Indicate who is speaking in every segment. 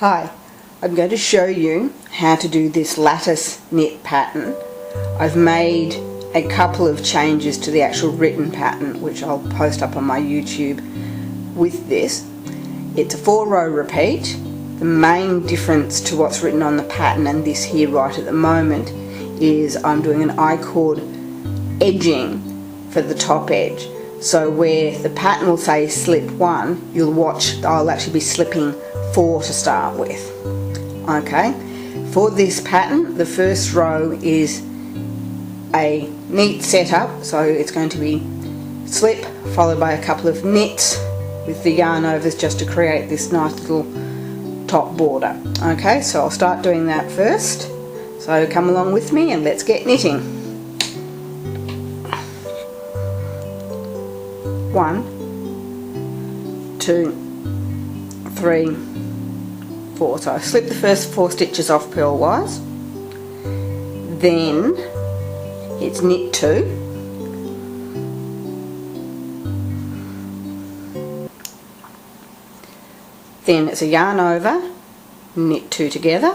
Speaker 1: Hi, I'm going to show you how to do this lattice knit pattern. I've made a couple of changes to the actual written pattern which I'll post up on my YouTube with this. It's a 4-row repeat. The main difference to what's written on the pattern and this here right at the moment is I'm doing an I-cord edging for the top edge. So where the pattern will say slip 1, you'll watch I'll actually be slipping 4 to start with. Okay, for this pattern the first row is a neat setup, so it's going to be slip followed by a couple of knits with the yarn overs just to create this nice little top border. Okay, so I'll start doing that first, so come along with me and let's get knitting. 1, 2, 3, 4. So I slip the first 4 stitches off purlwise, then it's knit 2, then it's a yarn over, knit 2 together,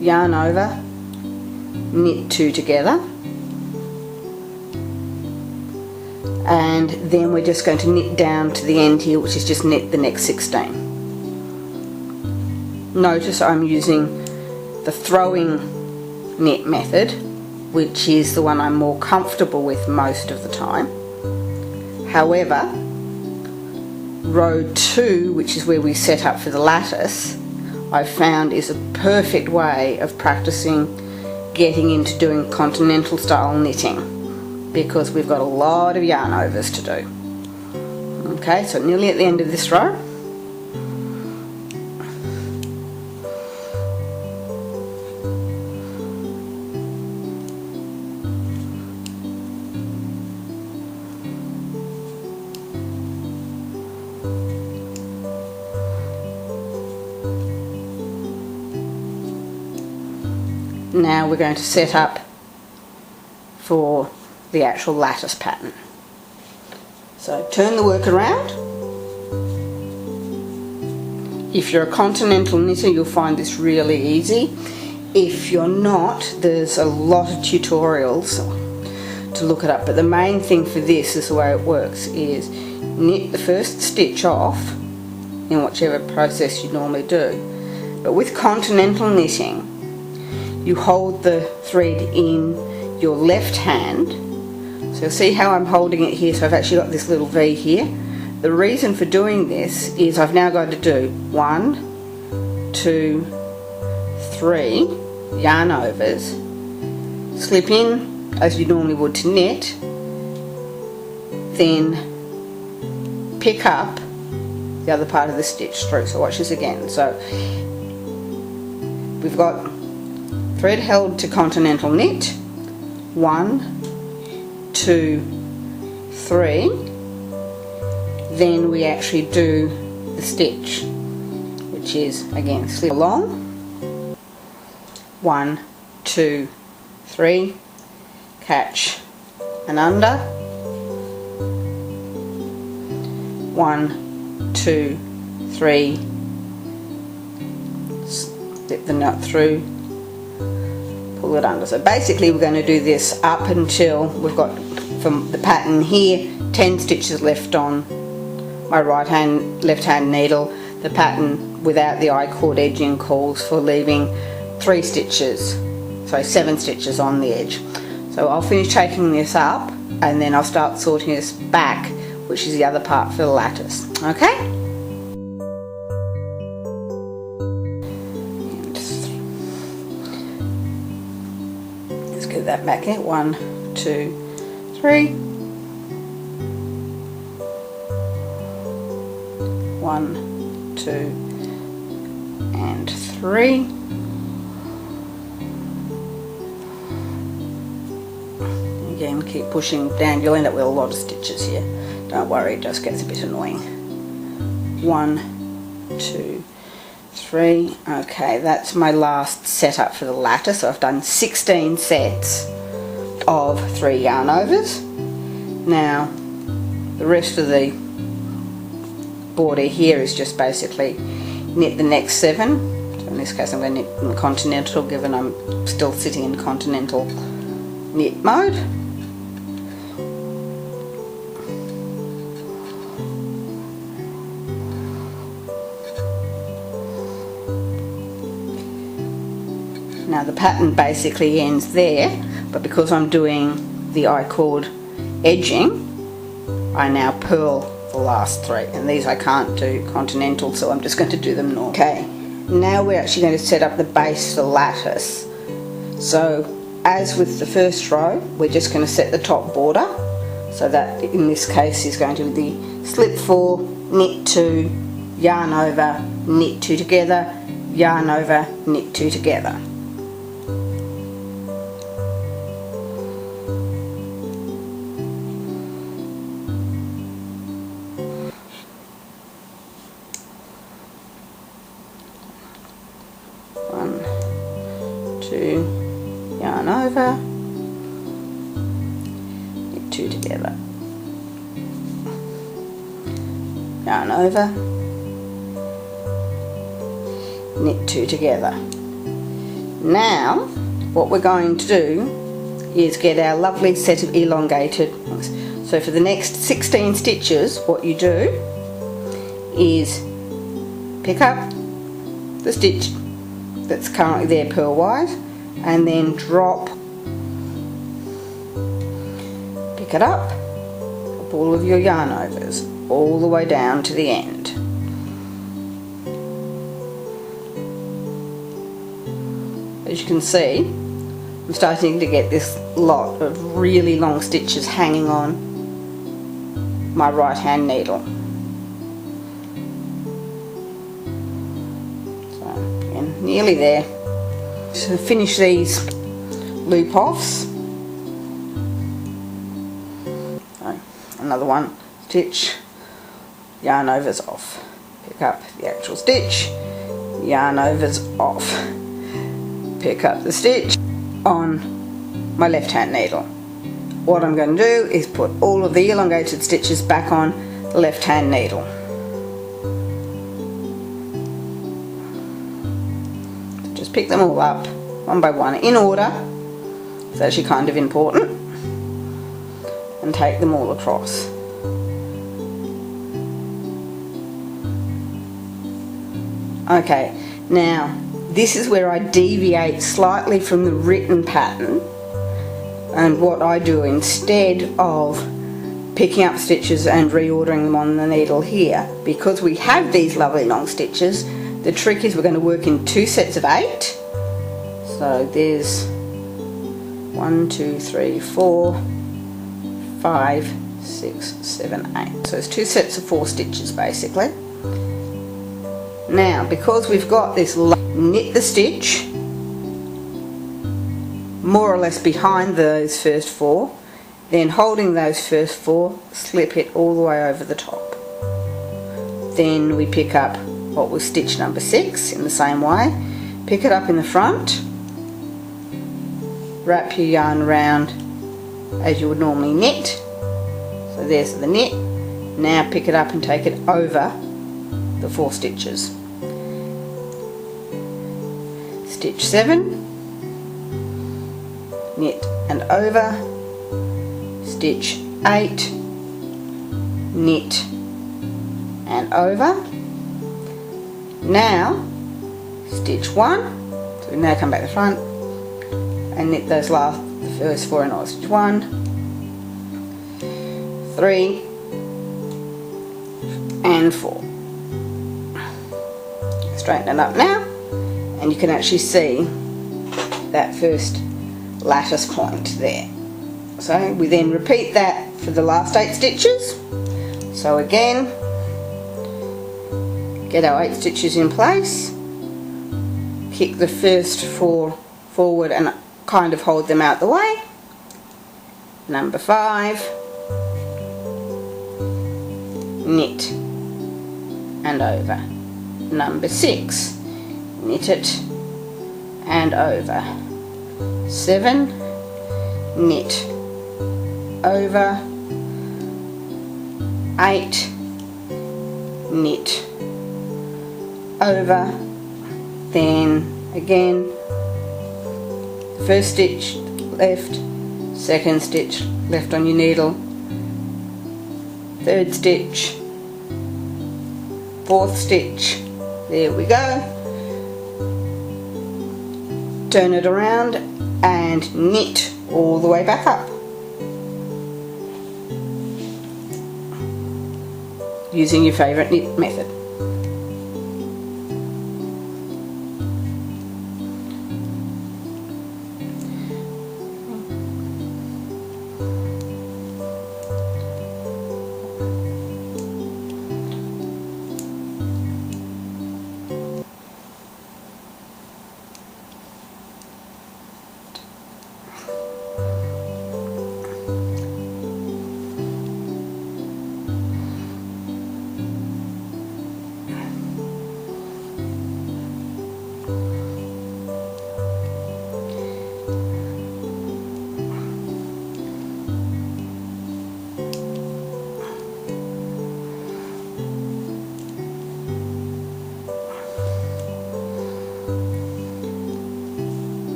Speaker 1: yarn over, knit 2 together, and then we're just going to knit down to the end here, which is just knit the next 16. Notice I'm using the throwing knit method, which is the one I'm more comfortable with most of the time. However, row 2, which is where we set up for the lattice, I've found is a perfect way of practicing getting into doing continental style knitting, because we've got a lot of yarn overs to do. Okay, so nearly at the end of this row. Now we're going to set up for the actual lattice pattern. So turn the work around. If you're a continental knitter, you'll find this really easy. If you're not, there's a lot of tutorials to look it up, but the main thing for this is the way it works is knit the first stitch off in whichever process you normally do. But with continental knitting, you hold the thread in your left hand. So see how I'm holding it here, so I've actually got this little V here. The reason for doing this is I've now got to do 1, 2, 3 yarn overs, slip in as you normally would to knit, then pick up the other part of the stitch through. So watch this again. So we've got thread held to continental knit, 1, 2, 3, then we actually do the stitch, which is again slip along, 1, 2, 3, catch and under, 1, 2, 3, slip the knot through, pull it under. So basically we're going to do this up until we've got, from the pattern here, 10 stitches left on my left hand needle. The pattern without the I-cord edging calls for leaving 3 stitches, so 7 stitches on the edge. So I'll finish taking this up and then I'll start sorting this back, which is the other part for the lattice. Okay? Get that back in. 1, 2, 3. 1, 2, and 3. Again, keep pushing down. You'll end up with a lot of stitches here. Don't worry, it just gets a bit annoying. 1, 2, 3. Okay, that's my last setup for the lattice. So I've done 16 sets of 3 yarn overs. Now the rest of the border here is just basically knit the next 7. So in this case I'm going to knit in continental, given I'm still sitting in continental knit mode. Now the pattern basically ends there, but because I'm doing the I-cord edging, I now purl the last 3, and these I can't do continental, so I'm just going to do them normal. Okay, now we're actually going to set up the base for lattice. So as with the first row, we're just going to set the top border, so that in this case is going to be the slip 4, knit 2, yarn over, knit 2 together, yarn over, knit 2 together. Yarn over, knit 2 together, yarn over, knit 2 together. Now what we're going to do is get our lovely set of elongated ones. So for the next 16 stitches, what you do is pick up the stitch that's currently there purlwise, and then drop, pick it up, all of your yarn overs all the way down to the end. As you can see, I'm starting to get this lot of really long stitches hanging on my right hand needle. So again, nearly there. To finish these loop offs, so another one, stitch, yarn overs off, pick up the actual stitch, yarn overs off, pick up the stitch on my left hand needle. What I'm going to do is put all of the elongated stitches back on the left hand needle. Just pick them all up one by one in order, it's actually kind of important, and take them all across. Okay, now this is where I deviate slightly from the written pattern, and what I do instead of picking up stitches and reordering them on the needle here, because we have these lovely long stitches, the trick is we're going to work in 2 sets of 8. So there's 1, 2, 3, 4, 5, 6, 7, 8. So it's 2 sets of 4 stitches basically. Now because we've got this, knit the stitch more or less behind those first 4, then holding those first 4, slip it all the way over the top. Then we pick up what was stitch number 6 in the same way, pick it up in the front, wrap your yarn around as you would normally knit, so there's the knit. Now pick it up and take it over the 4 stitches. Stitch 7, knit and over, stitch 8, knit and over. Now stitch 1, so we now come back to the front and knit those the first 4 in all. Stitch 1, 3 and 4. Straighten it up now, and you can actually see that first lattice point there. So we then repeat that for the last 8 stitches. So again, get our 8 stitches in place, kick the first 4 forward and kind of hold them out the way. Number 5, knit and over. Number 6, knit it and over. 7, knit over. 8, knit over, then again first stitch left, second stitch left on your needle, third stitch, fourth stitch, there we go, turn it around and knit all the way back up using your favourite knit method.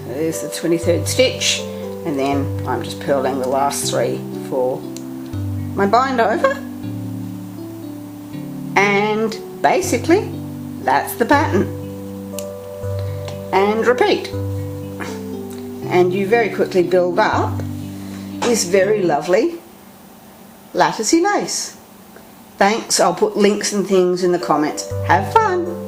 Speaker 1: There's the 23rd stitch, and then I'm just purling the last 3 for my bind over, and basically that's the pattern, and repeat, and you very quickly build up this very lovely latticey lace. Thanks, I'll put links and things in the comments. Have fun!